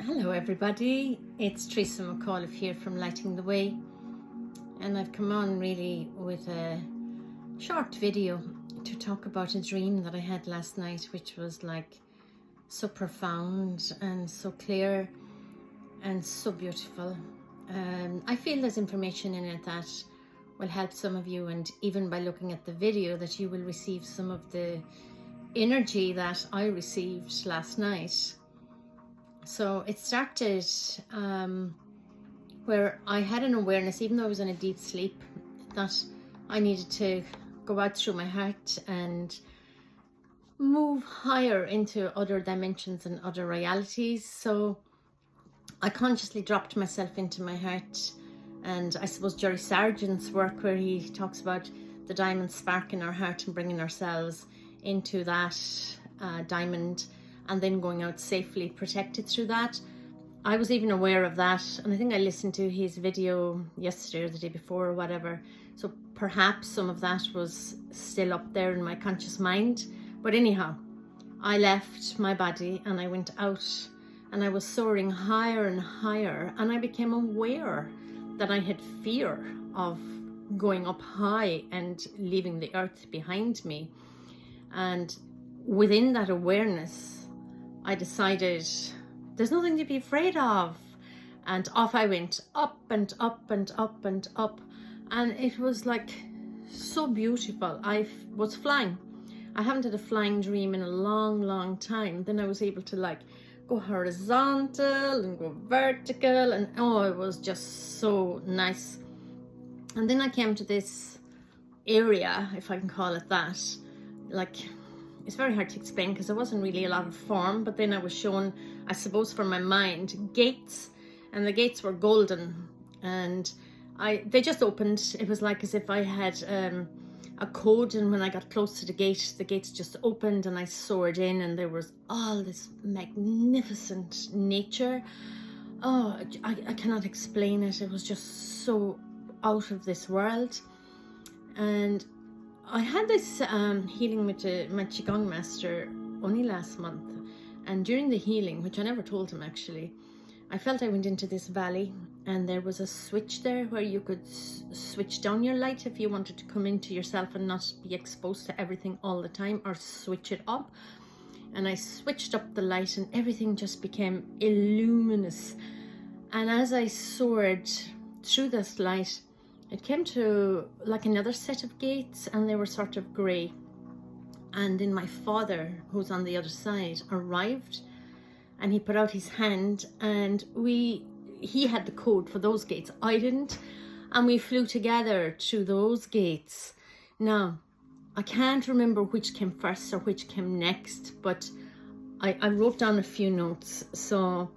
Hello everybody, it's Therese McAuliffe here from Lighting the Way, and I've come on really with a short video to talk about a dream that I had last night, which was like so profound and so clear and so beautiful. I feel there's information in it that will help some of you, and even by looking at the video that you will receive some of the energy that I received last night. So it started where I had an awareness, even though I was in a deep sleep, that I needed to go out through my heart and move higher into other dimensions and other realities. So I consciously dropped myself into my heart, and I suppose Jerry Sargent's work, where he talks about the diamond spark in our heart and bringing ourselves into that diamond, and then going out safely protected through that. I was even aware of that, and I think I listened to his video yesterday or the day before or whatever, so perhaps some of that was still up there in my conscious mind. But anyhow, I left my body and I went out, and I was soaring higher and higher, and I became aware that I had fear of going up high and leaving the earth behind me. And within that awareness, I decided there's nothing to be afraid of, and off I went, up and up and up and up, and it was like so beautiful. I was flying. I haven't had a flying dream in a long time. Then I was able to like go horizontal and go vertical, and oh, it was just so nice. And then I came to this area, if I can call it that. Like, it's very hard to explain because there wasn't really a lot of form, but then I was shown, I suppose from my mind, gates, and the gates were golden, and they just opened. It was like as if I had a code, and when I got close to the gates just opened, and I soared in, and there was all this magnificent nature. Oh, I cannot explain it. It was just so out of this world. And I had this healing with my Qigong master only last month, and during the healing, which I never told him actually, I felt I went into this valley, and there was a switch there where you could switch down your light if you wanted to come into yourself and not be exposed to everything all the time, or switch it up. And I switched up the light, and everything just became illuminous. And as I soared through this light, it came to like another set of gates, and they were sort of grey. And then my father, who's on the other side, arrived, and he put out his hand, and he had the code for those gates. I didn't. And we flew together through those gates. Now, I can't remember which came first or which came next, but I wrote down a few notes. So,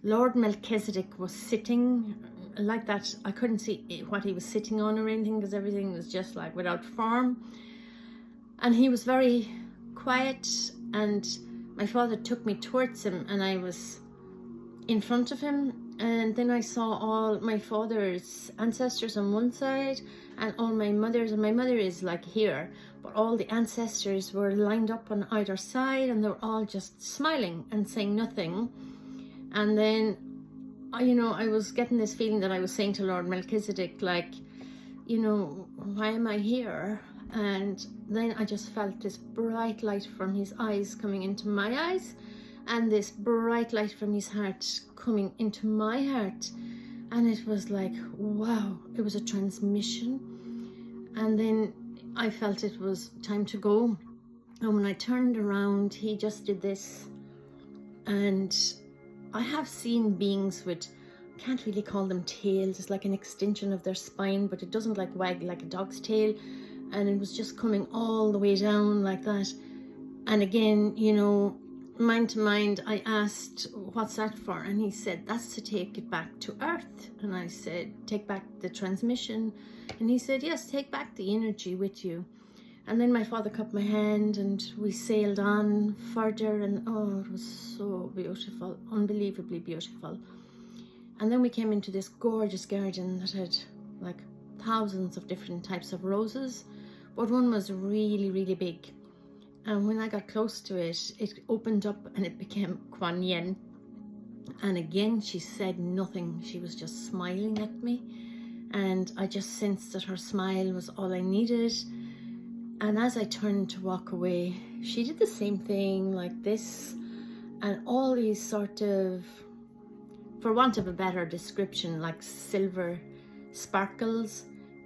Lord Melchizedek was sitting like that. I couldn't see what he was sitting on or anything, because everything was just like without form. And he was very quiet, and my father took me towards him, and I was in front of him. And then I saw all my father's ancestors on one side, and all my mother's, and my mother is like here, but all the ancestors were lined up on either side, and they were all just smiling and saying nothing. And then, I was getting this feeling that I was saying to Lord Melchizedek, like, why am I here? And then I just felt this bright light from his eyes coming into my eyes, and this bright light from his heart coming into my heart. And it was like, wow, it was a transmission. And then I felt it was time to go. And when I turned around, he just did this. And I have seen beings with, can't really call them tails, it's like an extension of their spine, but it doesn't like wag like a dog's tail, and it was just coming all the way down like that. And again, mind to mind, I asked, what's that for? And he said, that's to take it back to earth. And I said, take back the transmission? And he said, yes, take back the energy with you. And then my father cupped my hand, and we sailed on further, and oh, it was so beautiful, unbelievably beautiful. And then we came into this gorgeous garden that had like thousands of different types of roses, but one was really big. And when I got close to it, it opened up and it became Quan. And again, she said nothing. She was just smiling at me. And I just sensed that her smile was all I needed. And as I turned to walk away, she did the same thing like this. And all these sort of, for want of a better description, like silver sparkles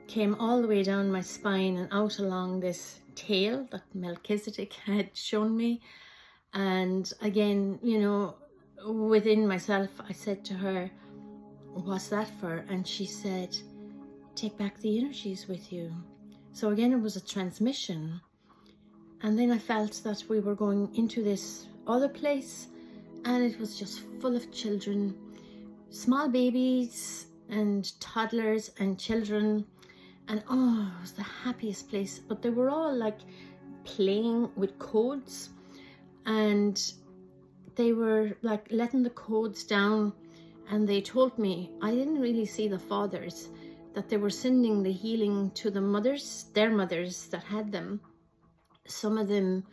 came all the way down my spine and out along this tail that Melchizedek had shown me. And again, you know, within myself, I said to her, what's that for? And she said, take back the energies with you. So again, it was a transmission. And then I felt that we were going into this other place, and it was just full of children, small babies and toddlers and children. And oh, it was the happiest place. But they were all like playing with codes, and they were like letting the codes down. And they told me, I didn't really see the fathers, that they were sending the healing to the mothers, their mothers that had them. Some of them,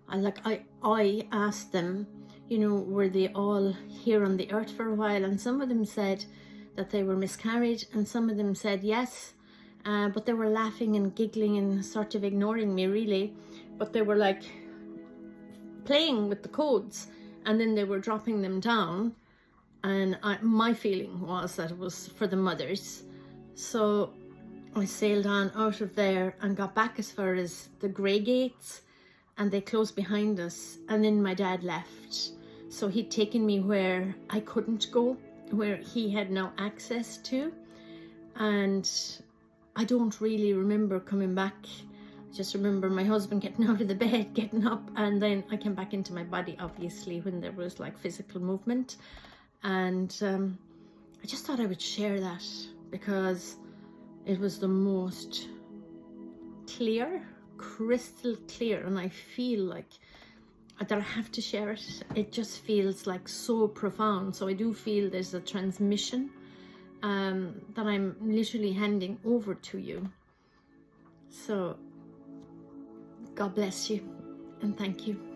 I asked them, you know, were they all here on the earth for a while? And some of them said that they were miscarried, and some of them said yes, but they were laughing and giggling and sort of ignoring me really. But they were like playing with the codes, and then they were dropping them down. And my feeling was that it was for the mothers. So I sailed on out of there and got back as far as the grey gates, and they closed behind us. And then my dad left. So he'd taken me where I couldn't go, where he had no access to. And I don't really remember coming back. I just remember my husband getting out of the bed, getting up, and then I came back into my body, obviously, when there was like physical movement. And I just thought I would share that because it was the most clear, crystal clear, and I feel like that I have to share it. It just feels like so profound. So I do feel there's a transmission that I'm literally handing over to you. So God bless you and thank you.